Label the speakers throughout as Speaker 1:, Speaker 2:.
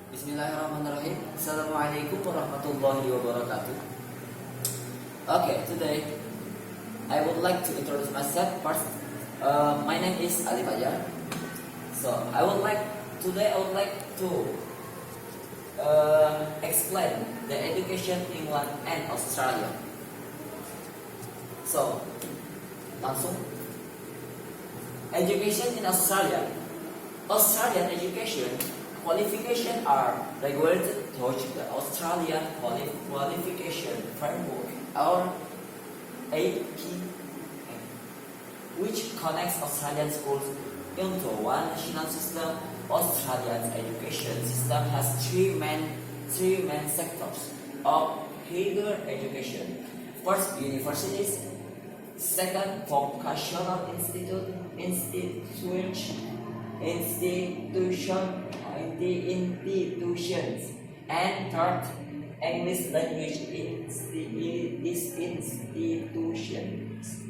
Speaker 1: Bismillahirrahmanirrahim. Assalamualaikum warahmatullahi wabarakatuh. Okay, today I would like to introduce myself first. My name is Ali Fajar. So I would like to explain the education in England and Australia. So langsung education in Australia. Australian education qualifications are regulated through the Australian Qualification Framework, or AQF, which connects Australian schools into one national system. Australia's education system has three main sectors of higher education. First, universities. Second, vocational institutions, and third, English language institutions.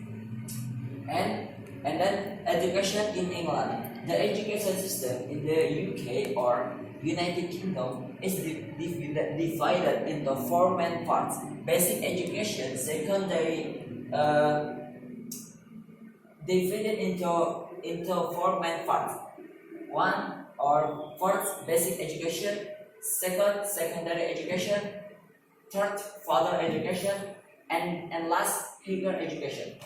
Speaker 1: And then education in England. The education system in the UK or United Kingdom is divided into four main parts: basic education, secondary, divided into four main parts. One or first, basic education. Second, secondary education. Third, further education. And last, higher education.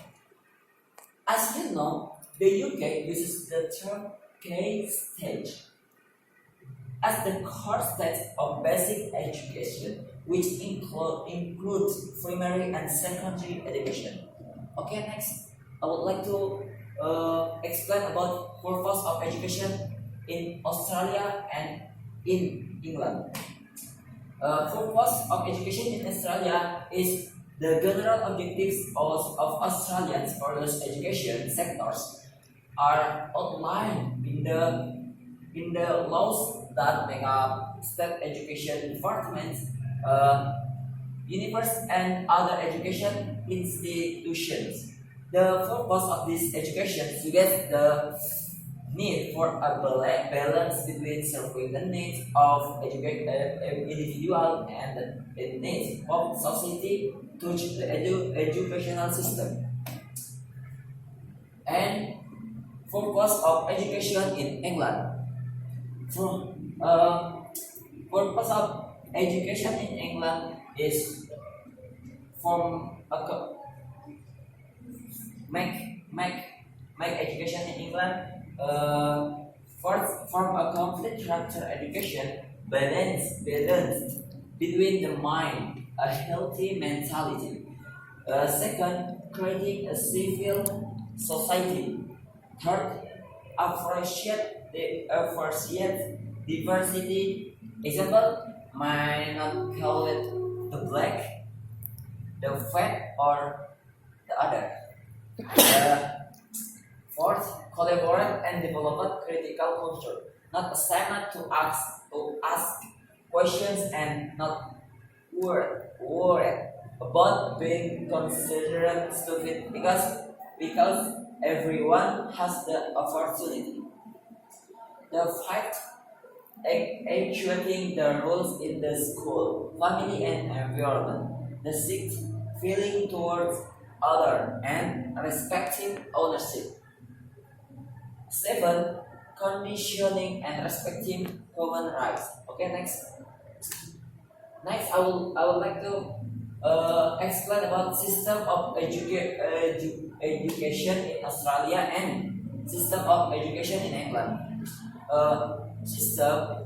Speaker 1: As you know, the UK uses the term K stage as the core stage of basic education, which includes primary and secondary education. Okay, next, I would like to explain about purpose of education in Australia and in England. Purpose of education in Australia is the general objectives of Australians for those education sectors are outlined in the laws that make up state education departments, universities, and other education institutions. The purpose of this education is to get the need for a balance between serving the needs of individual and the needs of society to the educational system. And purpose of education in England. Purpose of education in England is make education in England first from a complete structured education balance between the mind, a healthy mentality. Second, creating a civil society. Third, appreciate diversity. Example, might not call it the black, the fat, or the other. Fourth, collaborate and develop critical culture. Not assignment to ask questions and not worried about being considered stupid because everyone has the opportunity. The fifth, actuating the rules in the school, family, and environment. The sixth, feeling towards other and respecting ownership. 7. Conditioning and respecting human rights. Okay, next. I would like to explain about system of education in Australia and system of education in England. System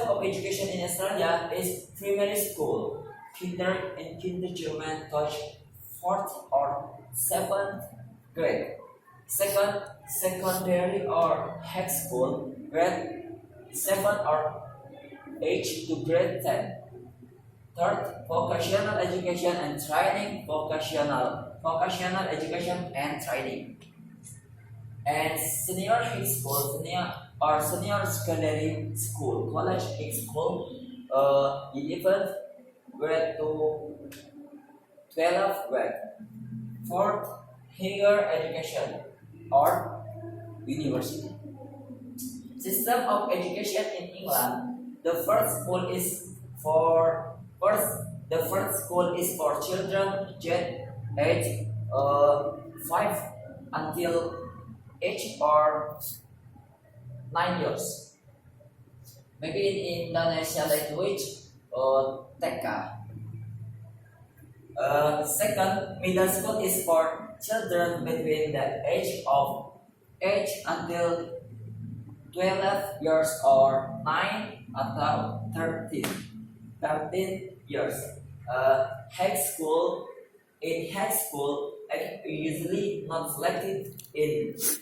Speaker 1: of education in Australia is primary school, kindergarten to 4th or 7th grade. Second, secondary or high school, grade 7 or 8 to grade 10. Third, vocational education and training, vocational education and training. And senior high school, senior secondary school, college high school, 11th grade to 12th grade. Fourth, higher education or university. System of education in England. the first school is for first the first school is for children age 5 until age or 9 years. Maybe in Indonesia language, TK. Second, middle school is for children between the age until 12 years or 9 atau 13 years. High school, in high school, usually not selected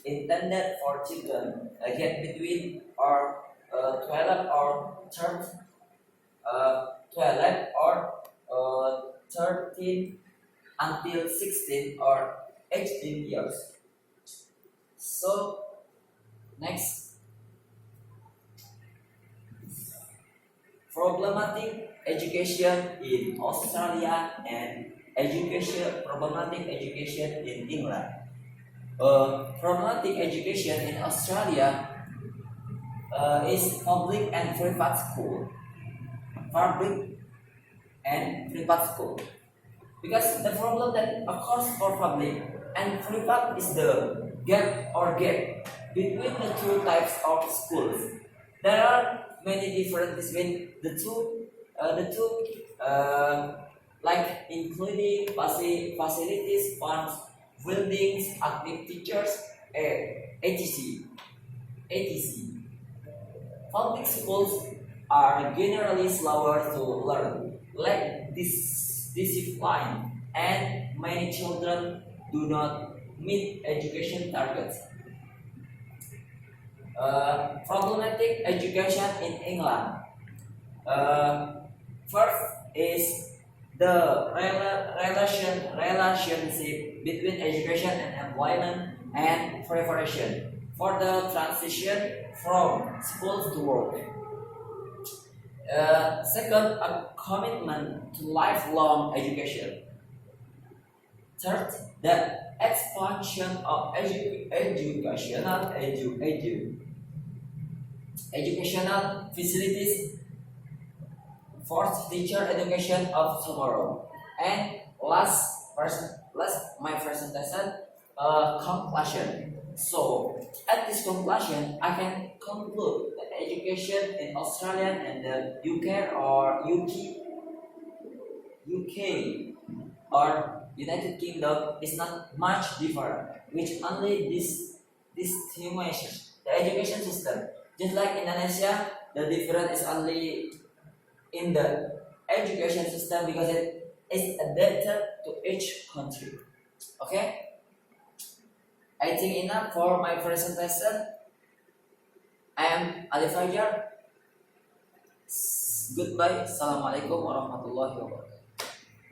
Speaker 1: intended for children again between or 12 or 12 or 13 until 16 or 18 years. So next, problematic education in Australia and problematic education in England. Problematic education in Australia is public and private school. Public and private school. Because the problem that occurs for public and private is the gap between the two types of schools. There are many differences between the two, like including facilities, funds, buildings, active teachers, etc. etc. Public schools are generally slower to learn, lack discipline, and many children do not meet education targets. Problematic education in England. First is the relationship between education and employment and preparation for the transition from school to work. Second, a commitment to lifelong education. Third, the expansion of educational facilities. Fourth, teacher education of tomorrow. And last my presentation, conclusion. So at this conclusion, I can conclude that education in Australia and the UK or United Kingdom is not much different, which only distinguishes the education system. Just like Indonesia, the difference is only in the education system because it is adapted to each country. Okay? I think enough for my presentation. I am Ali Fajar. Goodbye. Assalamualaikum warahmatullahi wabarakatuh.